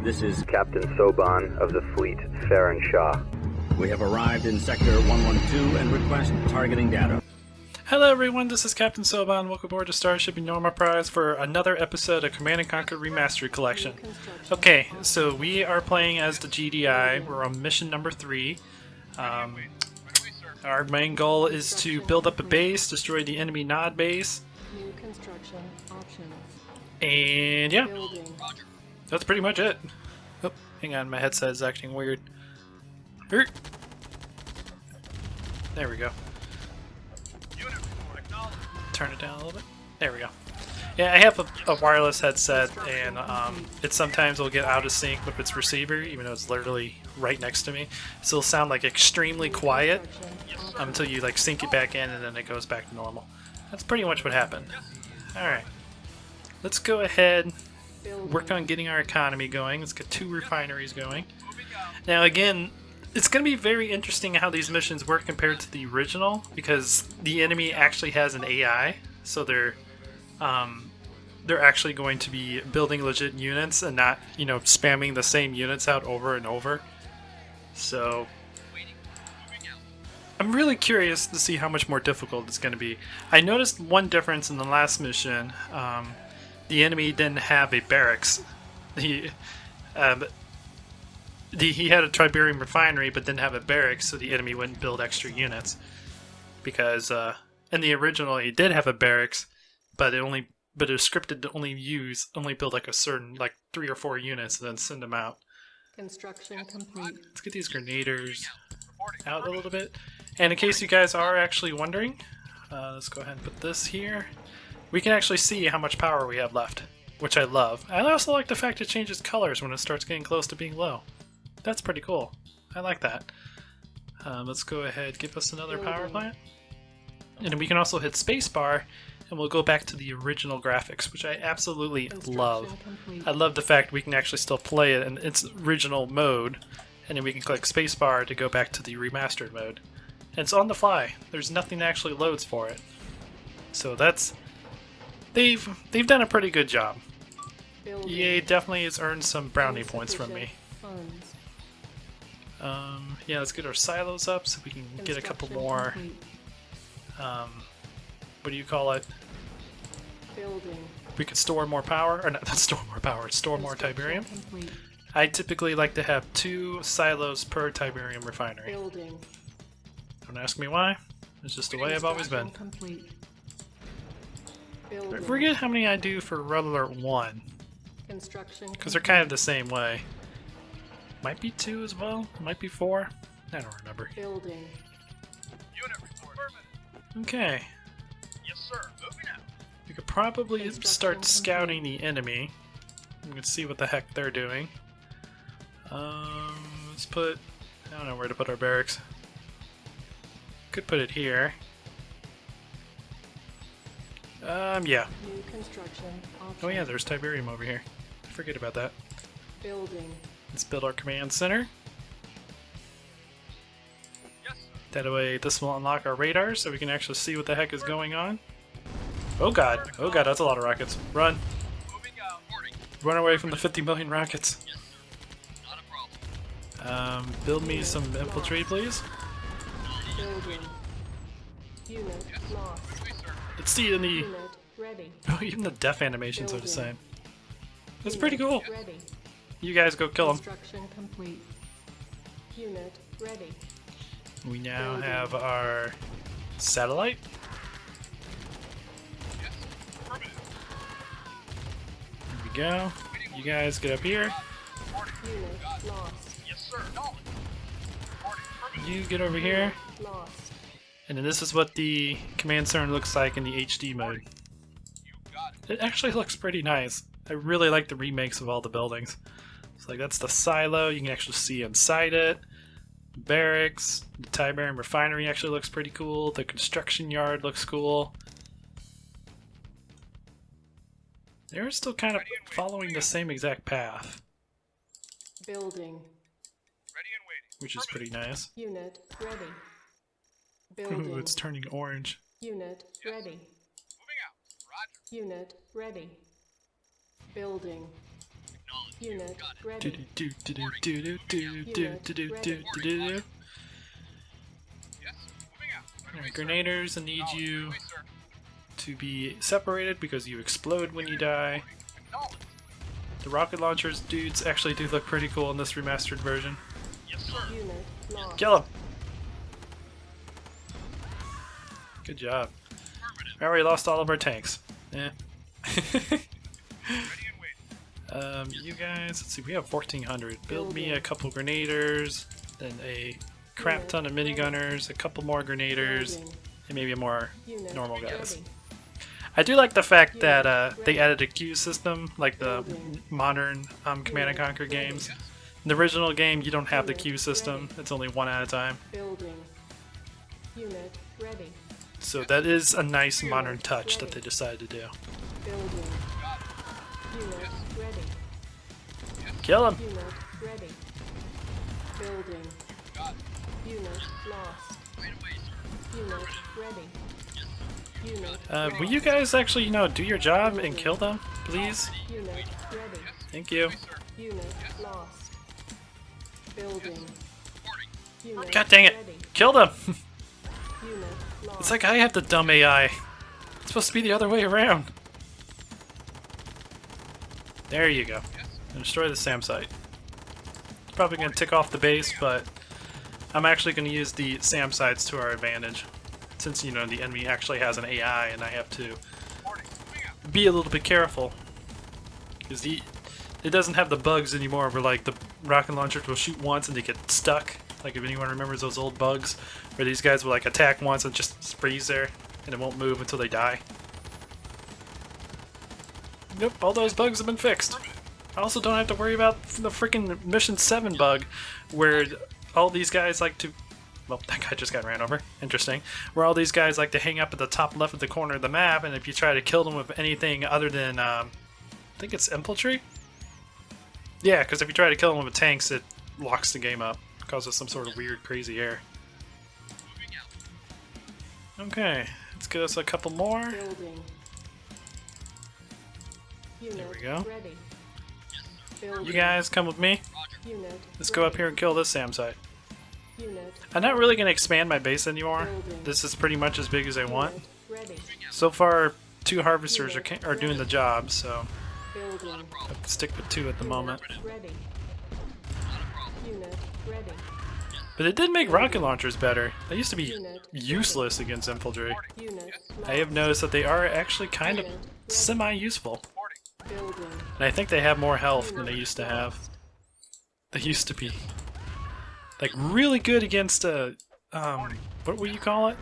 This is Captain Soban of the fleet, Farron Shaw. We have arrived in Sector 112 and request targeting data. Hello everyone, this is Captain Soban. Welcome aboard to Starship Norma Prize for another episode of Command & Conquer Remastered Collection. Okay, so we are playing as the GDI. We're on mission number 3. Our main goal is to build up a base, destroy the enemy Nod base. New construction options. And yeah, Building. that's pretty much it. Oh, hang on, my headset is acting weird. Er. There we go. Turn it down a little bit. There we go. Yeah, I have a wireless headset, and it sometimes will get out of sync with its receiver, even though it's literally right next to me. So it'll sound like extremely quiet until you like sync it back in, and then it goes back to normal. That's pretty much what happened. Alright. Let's go ahead, work on getting our economy going. Let's get 2 refineries going. Now again, it's going to be very interesting how these missions work compared to the original, because the enemy actually has an AI, so they're actually going to be building legit units and not, you know, spamming the same units out over and over. So I'm really curious to see how much more difficult it's going to be. I noticed one difference in the last mission. The enemy didn't have a barracks. He had a Tribarium refinery, but didn't have a barracks, so the enemy wouldn't build extra units. Because in the original, he did have a barracks, but it was scripted to only build like a certain 3 or 4 units and then send them out. Construction complete. Let's get these grenadiers out a little bit. And in case you guys are actually wondering, let's go ahead and put this here. We can actually see how much power we have left, which I love. I also like the fact it changes colors when it starts getting close to being low. That's pretty cool. I like that. Let's go ahead, give us another power plant. And then we can also hit spacebar, and we'll go back to the original graphics, which I absolutely love. I love the fact we can actually still play it in its original mode, and then we can click spacebar to go back to the remastered mode. And it's on the fly. There's nothing that actually loads for it. So that's... They've done a pretty good job. EA definitely has earned some brownie points from me. Yeah, let's get our silos up so we can get a couple more, what do you call it? Building. We could store more power, or not store more power, store more Tiberium. I typically like to have 2 silos per Tiberium refinery. Building. Don't ask me why, it's just the way I've always been. I forget how many I do for Red Alert 1, because they're kind of the same way. Might be 2 as well, might be 4, I don't remember. Building. Unit report. Okay. Yes, sir. Moving out. We could probably start scouting the enemy. We can see what the heck they're doing. Let's put... I don't know where to put our barracks. Could put it here. Yeah. New construction options. Oh yeah, there's Tiberium over here. Forget about that. Building. Let's build our command center. Yes, sir. That way this will unlock our radar so we can actually see what the heck is going on. Oh god, that's a lot of rockets. Run. Moving out. Boarding. Run away from the 50 million rockets. Yes, sir. Not a problem. Build me some infantry, please. Building. Unit lost. Quickly, sir. Let's see in the... Unit ready. Oh, even the death animations are the same. That's pretty cool. Ready. You guys go kill them. Construction complete. Unit ready. We now have our satellite. Yes. Affirmative. Here we go. You guys get up here. Boarding. Unit lost. Yes, sir. Knowledge. Boarding. Affirmative. You get over here. Lost. And then this is what the command center looks like in the HD mode. You got it. It actually looks pretty nice. I really like the remakes of all the buildings. So like that's the silo, you can actually see inside it. Barracks, the Tiberium refinery actually looks pretty cool. The construction yard looks cool. They're still kind of following the same exact path, Building. Ready and waiting. which is pretty nice. Unit ready. Ooh, Building. it's turning orange. Unit ready. Moving out. Roger. Unit ready. Building. Unit Do ready. do do do do do do do do do do do do. Yes, moving out. Right away, Alright, sir. Grenaders, I need Acknowledged. Right you away, sir. to be separated because you explode when you die. Acknowledged. The rocket launchers dudes actually do look pretty cool in this remastered version. Yes, sir. Unit lost. Kill him! Good job. Affirmative. We already lost all of our tanks. Yeah. Ready and waiting. You guys, let's see, we have 1400. Build me a couple grenaders, then a crap ton of minigunners, a couple more grenaders, Building. and maybe more Unit normal guys. ready. I do like the fact that they added a queue system, like the modern Command and Conquer games. In the original game, you don't have the queue system. It's only one at a time. Building. Unit ready. So that is a nice modern touch that they decided to do. Building. Unit ready. Kill him! Unit ready. Building. Unit lost. Right away, sir. Unit ready. Unit Will you guys actually, do your job and kill them, please? Unit ready. Thank you. Unit lost. Building. Unit God dang it! ready. Kill them! Unit lost. It's like I have the dumb AI. It's supposed to be the other way around. There you go. And destroy the SAM site. Probably going to tick off the base, but I'm actually going to use the SAM sites to our advantage. Since, the enemy actually has an AI and I have to be a little bit careful. Because it doesn't have the bugs anymore where, like, the rocket launchers will shoot once and they get stuck. Like, if anyone remembers those old bugs where these guys will, like, attack once and just freeze there and it won't move until they die. Nope, all those bugs have been fixed. I also don't have to worry about the freaking Mission 7 bug where all these guys like to... Well, that guy just got ran over. Interesting. Where all these guys like to hang up at the top left of the corner of the map, and if you try to kill them with anything other than, I think it's infantry? Yeah, because if you try to kill them with tanks, it locks the game up. Causes some sort of weird, crazy error. Okay, let's get us a couple more. Building. Unit There we go. ready. Building. You guys come with me. Unit Let's go up here and kill this SAM site. Unit I'm not really going to expand my base anymore. Building. This is pretty much as big as I want. Unit ready. So far, 2 harvesters are doing the job, so Building. I'll stick with 2 at the moment. Ready. Unit ready. But it did make rocket launchers better. They used to be useless against infantry. Unit I have noticed that they are actually kind of semi-useful. building. And I think they have more health than they used to have. They used to be like really good against what would you call it?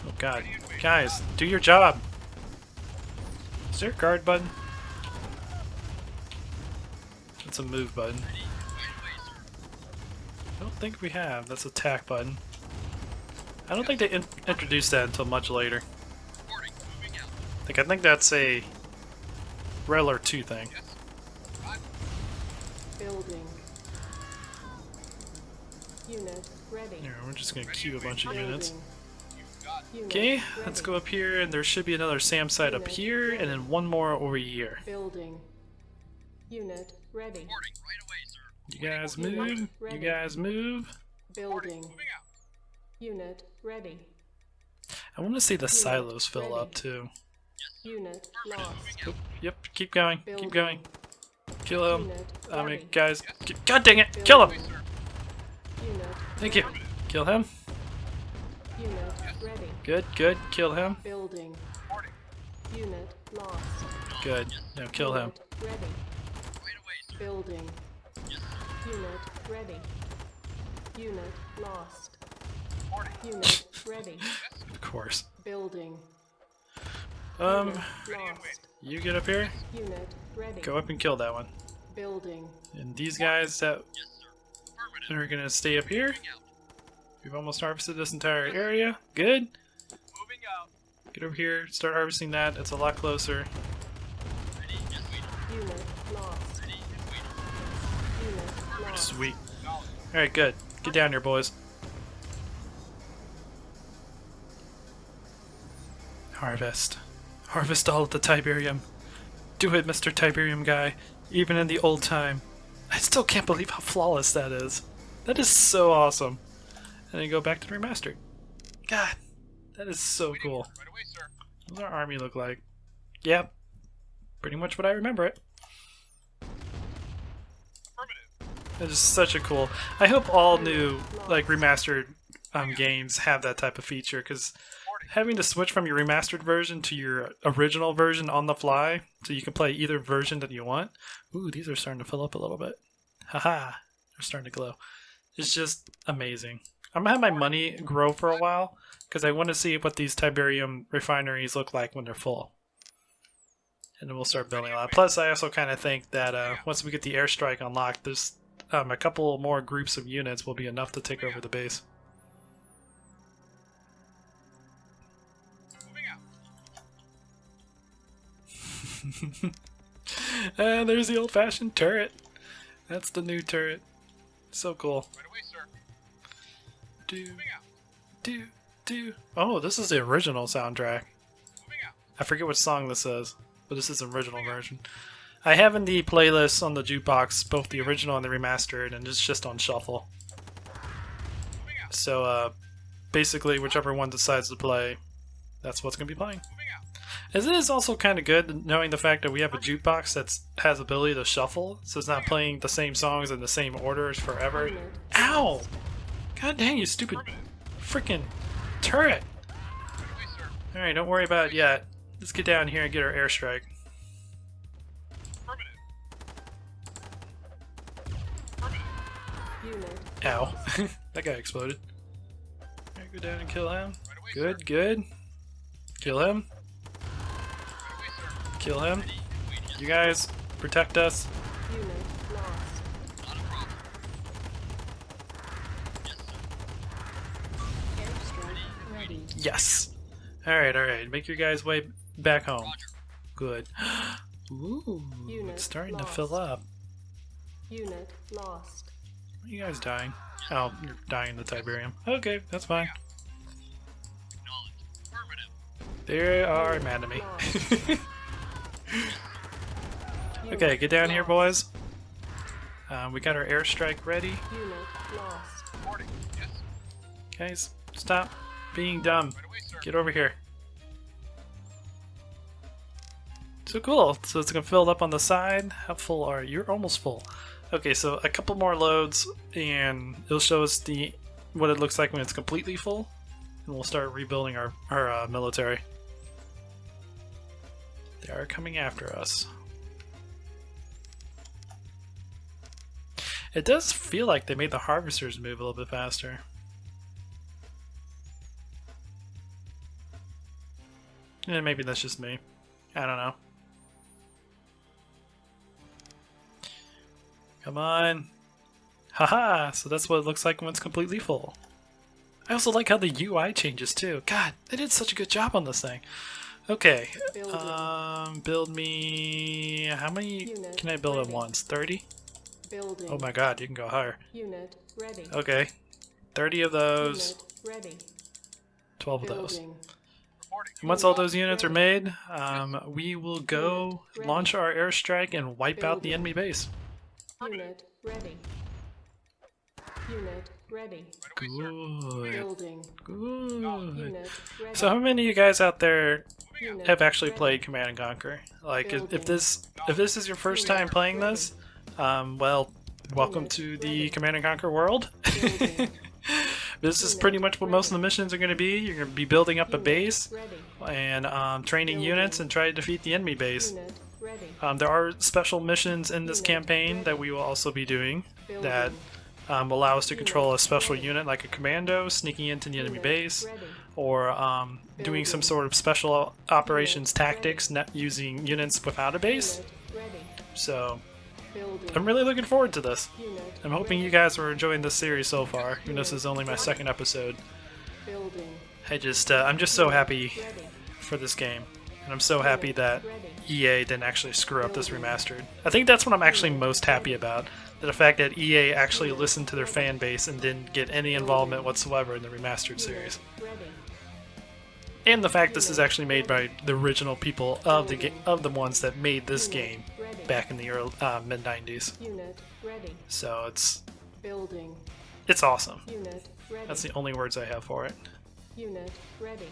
Oh god. Guys, do your job. Is there a guard button? That's a move button. I don't think we have. That's attack button. I don't think they introduced that until much later. Like, I think that's a Reller 2 thing. Building. Unit ready. Here, we're just gonna queue a bunch of units. Building. Unit Okay, let's ready. go up here, and there should be another SAM site up here, and then one more over here. Building. Unit ready. You guys move. You guys move. Building. Unit ready. I want to see the silos fill up too. Unit lost. Oop, yep, keep going. Keep going. Kill him. Unit I mean, ready. guys. God dang it! Kill him! Unit Thank you. Kill him. Unit ready. Good, good. Kill him. Building. Unit lost. Good. Now kill him. Unit ready. Building. Unit ready. Unit lost. Unit ready. Of course. Building. Um, Lost. you get up here. Unit ready. Go up and kill that one. Building. And these guys that are gonna stay up here. We've almost harvested this entire area. Good. Moving out. Get over here. Start harvesting that. It's a lot closer. Unit lost. Unit lost. Sweet. Alright, good. Get down here, boys. Harvest. Harvest all of the Tiberium. Do it, Mr. Tiberium guy. Even in the old time. I still can't believe how flawless that is. That is so awesome. And then go back to the remastered. God, that is so cool. Right away, sir. What does our army look like? Yep. Pretty much what I remember it. Affirmative. That is such a cool... I hope all new, like, remastered games have that type of feature, because having to switch from your remastered version to your original version on the fly, so you can play either version that you want. Ooh, these are starting to fill up a little bit. Haha, they're starting to glow. It's just amazing. I'm gonna have my money grow for a while, because I want to see what these Tiberium refineries look like when they're full. And then we'll start building a lot. Plus, I also kind of think that once we get the airstrike unlocked, there's a couple more groups of units will be enough to take over the base. And there's the old-fashioned turret. That's the new turret. So cool. Right away, sir. Do. Oh, this is the original soundtrack. Moving out. I forget which song this is, but this is the original version. I have in the playlist on the jukebox both the original and the remastered, and it's just on shuffle. Moving out. So basically, whichever one decides to play, that's what's going to be playing. Moving out. As it is also kind of good knowing the fact that we have a jukebox that has ability to shuffle, so it's not playing the same songs in the same orders forever. Ow! God dang, you stupid freaking turret! Right away, sir. Alright, don't worry about it yet. Let's get down here and get our airstrike. Affirmative. Unit Ow. That guy exploded. Alright, go down and kill him. Right away, Good, good. Kill him. Right away, sir. Kill him. You guys, protect us. unit lost. Airstrike ready. Yes! Alright. Make your guys' way back home. Good. Ooh, Unit it's starting to lost. fill up. Unit lost. Are you guys dying? Oh, you're dying in the Tiberium. Okay, that's fine. Acknowledged. Affirmative. They are mad at me. Lost. Okay, get down here, boys. We got our airstrike ready. Unit lost. Reporting. Yes. Guys, stop being dumb. Right away, sir. Get over here. So cool. So it's gonna fill up on the side. How full are you? You're almost full. Okay, so a couple more loads, and it'll show us what it looks like when it's completely full, and we'll start rebuilding our military. They are coming after us. It does feel like they made the harvesters move a little bit faster. Yeah, maybe that's just me. I don't know. Come on. Haha, so that's what it looks like when it's completely full. I also like how the UI changes too. God, they did such a good job on this thing. Okay, build me... How many Unit can I build at ready. once? 30? Building. Oh my god, you can go higher. Unit ready. Okay, 30 of those, Unit ready. 12 of those. Building. Reporting. And once all those units are made, we will go Ready. launch our airstrike and wipe out the enemy base. Unit ready. Unit ready. Right away, sir. Good. Building. Good. Unit ready. So how many of you guys out there Unit have actually ready. played Command and Conquer? Like, if Building. this is your first time playing this, well, welcome to the Command and Conquer world. Building. This is pretty much what most of the missions are going to be. You're going to be building up a Unit base ready. and training units and try to defeat the enemy base. Unit ready. There are special missions in this Unit campaign ready. that we will also be doing that Building. allow us to control a special ready. unit like a commando sneaking into the enemy Unit base, ready. or doing some sort of special operations tactics not using units without a base. Unit ready. So Building. I'm really looking forward to this. Unit I'm hoping you guys are enjoying this series so far, even though this is only my second episode. Building. I'm just so happy Ready. for this game, and I'm so happy that Ready. EA didn't actually screw up this remastered. I think that's what I'm actually most happy about. The fact that EA actually listened to their fan base and didn't get any involvement whatsoever in the remastered series. Ready. And the fact this is actually made by the original people of the ones that made this game back in the early mid 90s. Unit ready. So it's Building. awesome. Unit ready. That's the only words I have for it. Unit ready.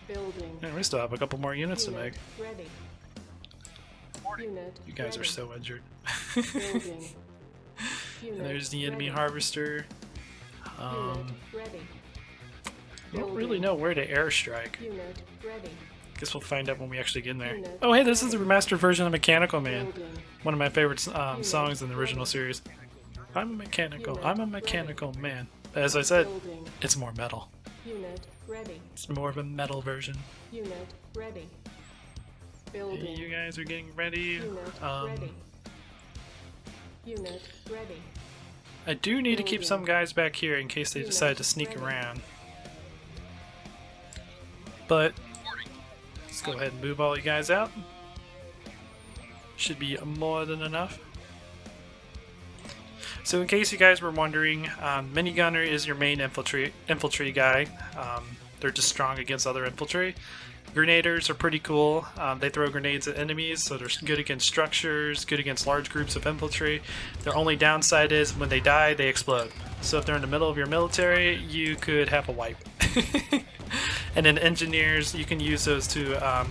Building. And we still have a couple more units to Unit make. ready. Unit You guys are ready. so injured. Building. And there's the enemy ready. harvester. Unit ready. I don't really know where to airstrike. Unit ready. Guess we'll find out when we actually get in there. Unit Oh, hey, this is the remastered version of Mechanical Man. Building. One of my favorite songs in the original series. I'm a mechanical man. As I said, Building. it's more metal. Unit ready. It's more of a metal version. Unit ready. Hey, Building. you guys are getting ready. Unit ready. Unit ready. I do need to keep some guys back here in case they Unit decide to sneak ready. around. But let's go ahead and move all you guys out. Should be more than enough. So in case you guys were wondering, Minigunner is your main infantry guy. They're just strong against other infantry. Grenaders are pretty cool. They throw grenades at enemies, so they're good against structures, good against large groups of infantry. Their only downside is when they die, they explode. So if they're in the middle of your military, you could have a wipe. And then engineers, you can use those to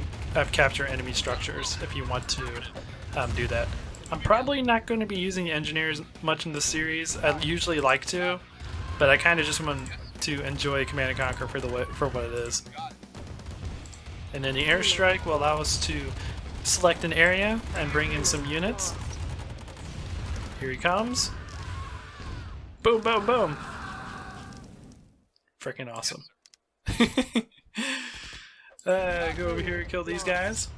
capture enemy structures if you want to do that. I'm probably not going to be using engineers much in this series. I usually like to, but I kind of just want to enjoy Command & Conquer for what it is. And then the airstrike will allow us to select an area and bring in some units. Here he comes. Boom, boom, boom. Freaking awesome. Go over here and kill these guys.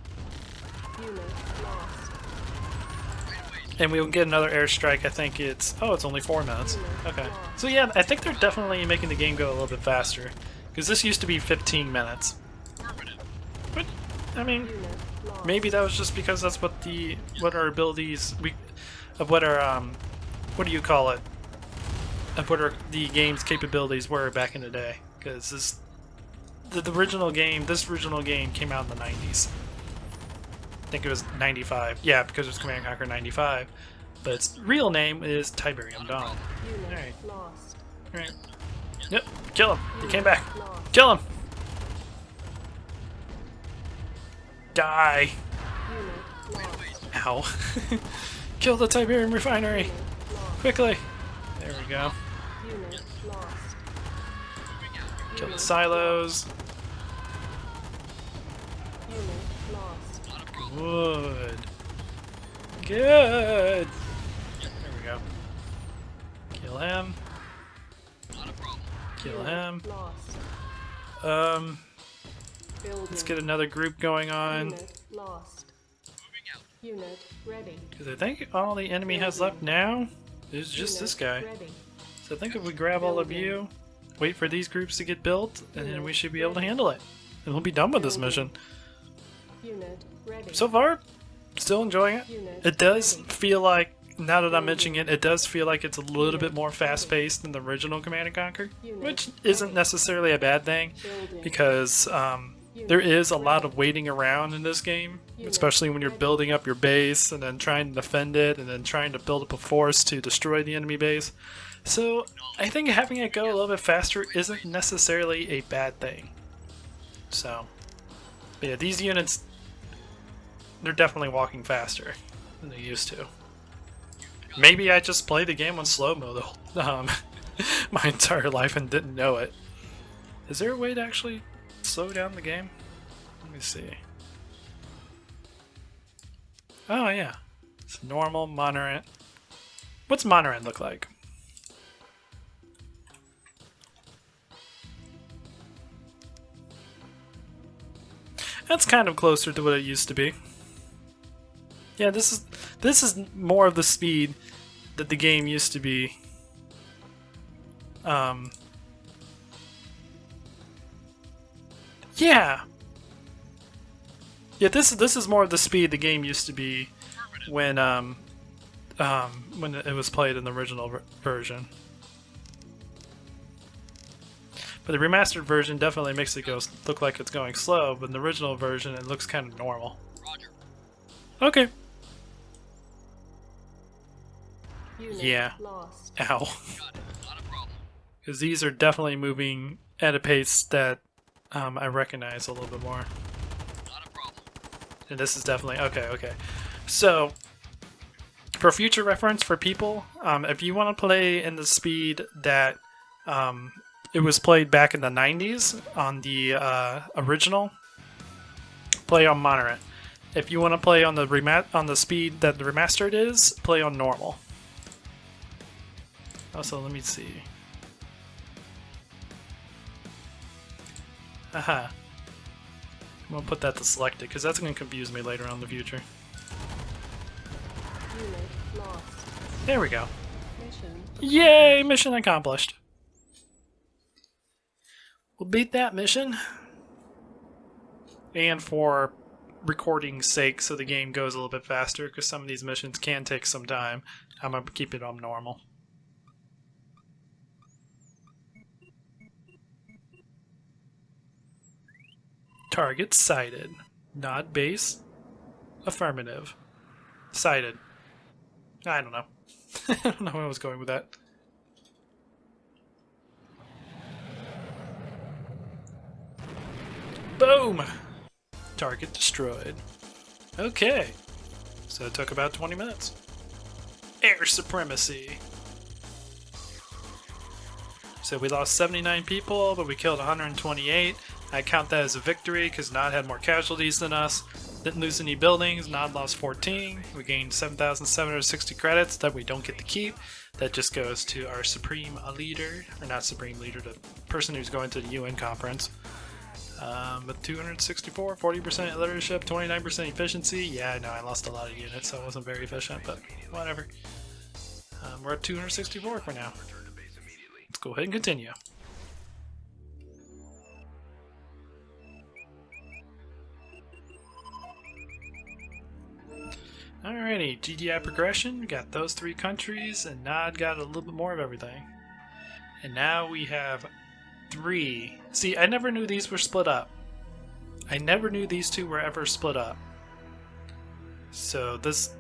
Unit lost. And we'll get another airstrike. I think it's only 4 minutes. Okay. So yeah, I think they're definitely making the game go a little bit faster. Because this used to be 15 minutes. But, I mean, Unit lost. maybe that was just because that's what our abilities, what do you call it? Of what the game's capabilities were back in the day. Because this original game came out in the 90s. I think it was 95. Yeah, because it's Command & Conquer 95. But its real name is Tiberium Dawn. Unit Alright. lost. Alright. Yep, kill him. He came back. Lost. Kill him! Die! Unit lost. Ow. Kill the Tiberium refinery! Unit lost. Quickly! There we go. Unit lost. Kill the silos. Unit lost. Good. Good! There we go. Kill him. Kill him. Lost. Building. Let's get another group going on. Unit lost. Unit ready. Because I think all the enemy has left now is just Unit this guy. Ready. So I think if we grab all of you, wait for these groups to get built, and then we should be able to handle it. And we'll be done with this mission. Unit ready. So far, still enjoying it. Unit It does ready. feel like, now that I'm mentioning it, it does feel like it's a little bit more fast-paced than the original Command & Conquer, which isn't necessarily a bad thing, Building. because there is a lot of waiting around in this game, especially when you're building up your base and then trying to defend it and then trying to build up a force to destroy the enemy base. So I think having it go a little bit faster isn't necessarily a bad thing. So, but yeah, these units, they're definitely walking faster than they used to. Maybe I just played the game on slow-mo my entire life and didn't know it. Is there a way to actually slow down the game? Let me see. Oh yeah, it's normal, moderate. What's moderate look like? That's kind of closer to what it used to be. Yeah, this is more of the speed that the game used to be. Yeah. Yeah, this is more of the speed the game used to be when it was played in the original version. But the remastered version definitely makes it look like it's going slow, but in the original version it looks kind of normal. Roger. Okay. Unit Yeah. lost. Ow. Got it. Not a problem. Because these are definitely moving at a pace that I recognize a little bit more. Not a problem. And this is definitely... Okay. So, for future reference for people, if you want to play in the speed that it was played back in the 90s on the original, play on moderate. If you want to play on the speed that the remastered is, play on normal. Also, let me see. Aha. I'm going to put that to selected, because that's going to confuse me later on in the future. Unit lost. There we go. Mission. Yay! Mission accomplished. We'll beat that mission. And for recording's sake, so the game goes a little bit faster, because some of these missions can take some time, I'm going to keep it on normal. Target sighted. Not base. Affirmative. Sighted. I don't know. I don't know where I was going with that. Boom! Target destroyed. Okay. So it took about 20 minutes. Air supremacy. So we lost 79 people, but we killed 128. I count that as a victory because Nod had more casualties than us. Didn't lose any buildings. Nod lost 14. We gained 7,760 credits that we don't get to keep. That just goes to our supreme leader, or not supreme leader, the person who's going to the UN conference. But 264, 40% leadership, 29% efficiency. Yeah, I know I lost a lot of units, so it wasn't very efficient, but whatever. We're at 264 for now. Let's go ahead and continue. Alrighty, GDI progression, we got those 3 countries, and Nod got a little bit more of everything. And now we have 3. See, I never knew these were split up. I never knew these 2 were ever split up. So this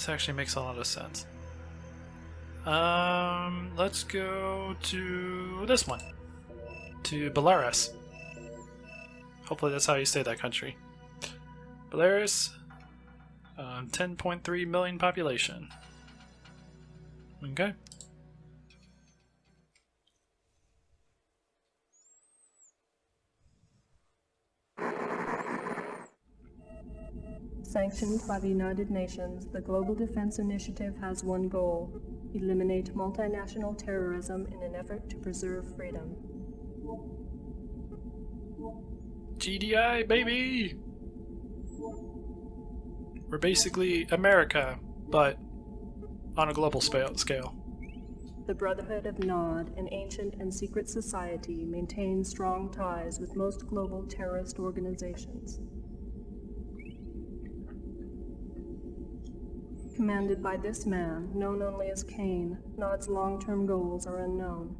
actually makes a lot of sense. Let's go to this one. To Belarus. Hopefully that's how you say that country. Belarus. 10.3 million population. Okay. Sanctioned by the United Nations, the Global Defense Initiative has one goal: eliminate multinational terrorism in an effort to preserve freedom. GDI, baby! We're basically America, but on a global scale. The Brotherhood of Nod, an ancient and secret society, maintains strong ties with most global terrorist organizations. Commanded by this man, known only as Kane, Nod's long-term goals are unknown.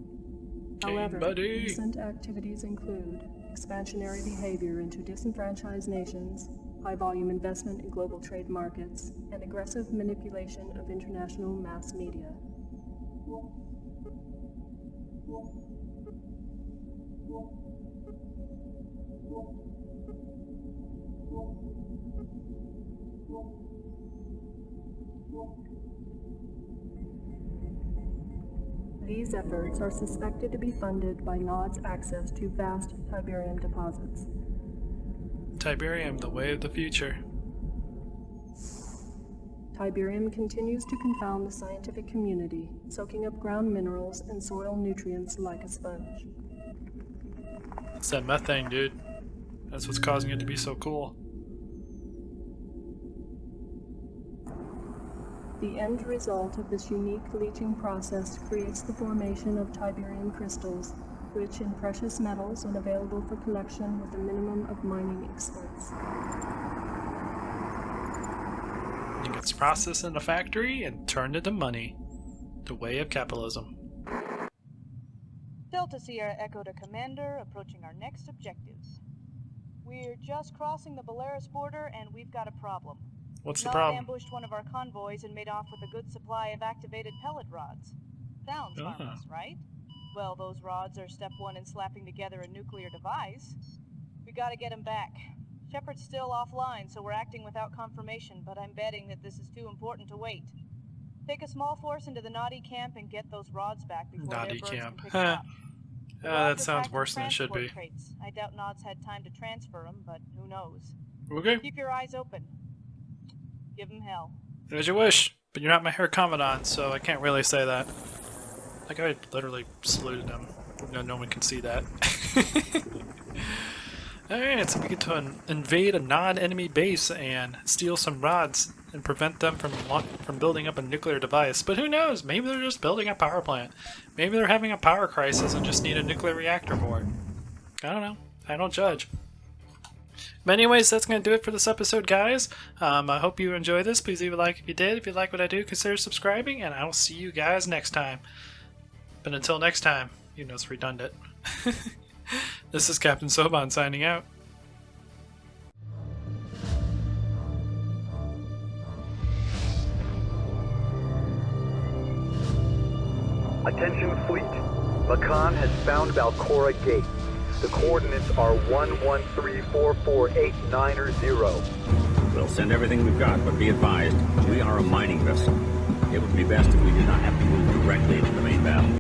However, buddy. recent activities include expansionary behavior into disenfranchised nations, high-volume investment in global trade markets, and aggressive manipulation of international mass media. These efforts are suspected to be funded by Nod's access to vast Tiberium deposits. Tiberium, the way of the future. Tiberium continues to confound the scientific community, soaking up ground minerals and soil nutrients like a sponge. It's that methane, dude. That's what's causing it to be so cool. The end result of this unique leaching process creates the formation of Tiberium crystals, rich in precious metals and available for collection with a minimum of mining expense. It gets processed in a factory and turned into money. The way of capitalism. Delta Sierra Echo to Commander, approaching our next objective. We're just crossing the Belarus border, and we've got a problem. What's the Nod problem? ambushed one of our convoys and made off with a good supply of activated pellet rods. Sounds harmless, right? Well, those rods are step one in slapping together a nuclear device. We gotta get him back. Shepard's still offline, so we're acting without confirmation, but I'm betting that this is too important to wait. Take a small force into the Noddy camp and get those rods back before Noddy their birds camp. can pick them up. The rods That are sounds packed in worse than it should be. transport crates. I doubt Nod's had time to transfer them, but who knows. Okay, Keep your eyes open. Give him hell. as you wish. But you're not my Herr Commandant, so I can't really say that. Like, I literally saluted him. No one can see that. Alright, so we get to invade a non-enemy base and steal some rods and prevent them from building up a nuclear device. But who knows? Maybe they're just building a power plant. Maybe they're having a power crisis and just need a nuclear reactor for it. I don't know. I don't judge. But anyways, that's going to do it for this episode, guys. I hope you enjoyed this. Please leave a like if you did. If you like what I do, consider subscribing, and I will see you guys next time. But until next time, even though it's redundant. This is Captain Soban signing out. Attention fleet. Makan has found Valcora Gate. The coordinates are 1134489 We'll send everything we've got, but be advised, we are a mining vessel. It would be best if we did not have to move directly into the main battle.